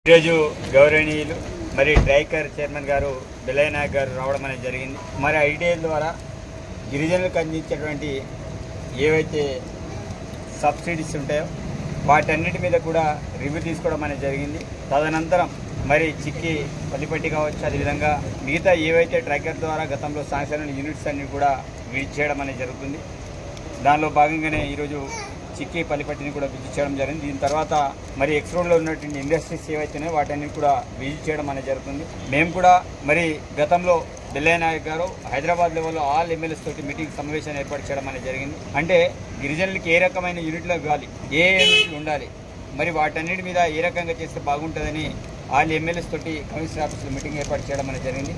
ఈరోజు గౌరవనీయులు మరి ట్రైకర్ చైర్మన్ గారు బిల్లయ్య నాయక్ గారు రావడం అనేది జరిగింది. మరి ఐడియా ద్వారా గిరిజనులకు అందించేటువంటి ఏవైతే సబ్సిడీస్ ఉంటాయో వాటన్నిటి మీద కూడా రివ్యూ తీసుకోవడం అనేది జరిగింది. తదనంతరం మరి చిక్కి పల్లిపట్టి కావచ్చు, అదేవిధంగా మిగతా ఏవైతే ట్రైకర్ ద్వారా గతంలో శాంక్షన్ యూనిట్స్ అన్ని కూడా విజిట్ చేయడం అనేది జరుగుతుంది. దానిలో భాగంగానే ఈరోజు చిక్కి పల్లిపట్టిని కూడా విజిట్ చేయడం జరిగింది. దీని తర్వాత మరి ఎక్స్ రోడ్లో ఉన్నటువంటి ఇండస్ట్రీస్ ఏవైతున్నాయో వాటన్ని కూడా విజిట్ చేయడం అనేది జరుగుతుంది. మేము కూడా మరి గతంలో బిల్లయ్య నాయక్ గారు హైదరాబాద్ లెవెల్లో ఆల్ ఎమ్మెల్యేస్ తోటి మీటింగ్ సమావేశాన్ని ఏర్పాటు చేయడం అనేది జరిగింది. అంటే గిరిజనులకి ఏ రకమైన యూనిట్లు ఇవ్వాలి, ఏ యూనిట్లు ఉండాలి, మరి వాటన్నిటి మీద ఏ రకంగా చేస్తే బాగుంటుందని ఆల్ ఎమ్మెల్యేస్ తోటి కమిషనర్ ఆఫీసులో మీటింగ్ ఏర్పాటు చేయడం అనేది జరిగింది.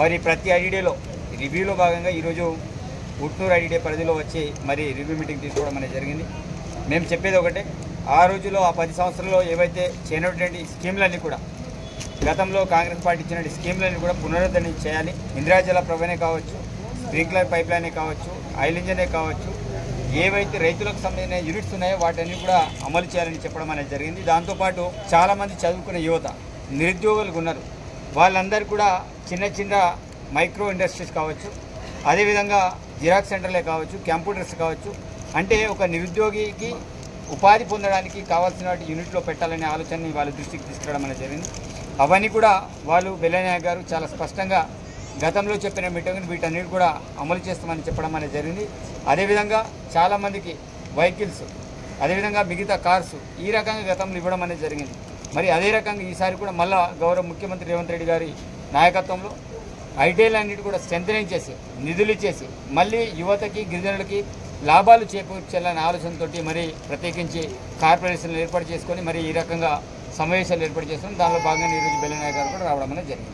మరి ప్రతి ఐడియాలో రివ్యూలో భాగంగా ఈరోజు ఉట్నూరు ఐడియా పరిధిలో వచ్చి మరి రివ్యూ మీటింగ్ తీసుకోవడం అనేది జరిగింది. మేము చెప్పేది ఒకటే, ఆ రోజులో ఆ 10 సంవత్సరాల్లో ఏవైతే చేయనటువంటి స్కీమ్లన్నీ కూడా గతంలో కాంగ్రెస్ పార్టీ ఇచ్చిన స్కీమ్లన్నీ కూడా పునరుద్ధరణ చేయాలి. ఇందిరాజల ప్రభనే కావచ్చు, స్ప్రింక్లర్ పైప్ లైనే కావచ్చు, ఆయిల్ ఇంజనే కావచ్చు, ఏవైతే రైతులకు సంబంధించిన యూనిట్స్ ఉన్నాయో వాటన్ని కూడా అమలు చేయాలని చెప్పడం అనేది జరిగింది. దాంతోపాటు చాలామంది చదువుకున్న యువత నిరుద్యోగులు ఉన్నారు. వాళ్ళందరూ కూడా చిన్న చిన్న మైక్రో ఇండస్ట్రీస్ కావచ్చు, అదేవిధంగా జిరాక్స్ సెంటర్లే కావచ్చు, కంప్యూటర్స్ కావచ్చు, అంటే ఒక నిరుద్యోగికి ఉపాధి పొందడానికి కావాల్సిన యూనిట్లో పెట్టాలనే ఆలోచనని వాళ్ళ దృష్టికి తీసుకురావడం అనేది జరిగింది. అవన్నీ కూడా వాళ్ళు బిల్లయ్య నాయక్ గారు చాలా స్పష్టంగా గతంలో చెప్పిన మీటింగ్ వీటన్నిటి కూడా అమలు చేస్తామని చెప్పడం అనేది జరిగింది. అదేవిధంగా చాలామందికి వెహికల్స్, అదేవిధంగా మిగతా కార్స్ ఈ రకంగా గతంలో ఇవ్వడం అనేది జరిగింది. మరి అదే రకంగా ఈసారి కూడా మళ్ళా గౌరవ ముఖ్యమంత్రి రేవంత్ రెడ్డి గారి నాయకత్వంలో ఐటీఐలన్నిటి కూడా స్ట్రెంథనింగ్ చేసి నిధులు ఇచ్చేసి మళ్ళీ యువతకి గిరిజనులకి లాభాలు చేకూర్చాలనే ఆలోచనతో మరి ప్రత్యేకించి కార్పొరేషన్లు ఏర్పాటు చేసుకొని మరి ఈ రకంగా సమావేశాలు ఏర్పాటు చేసుకొని దానిలో భాగంగా ఈరోజు బిల్లయ్య నాయక్ గారు కూడా రావడం అనేది జరిగింది.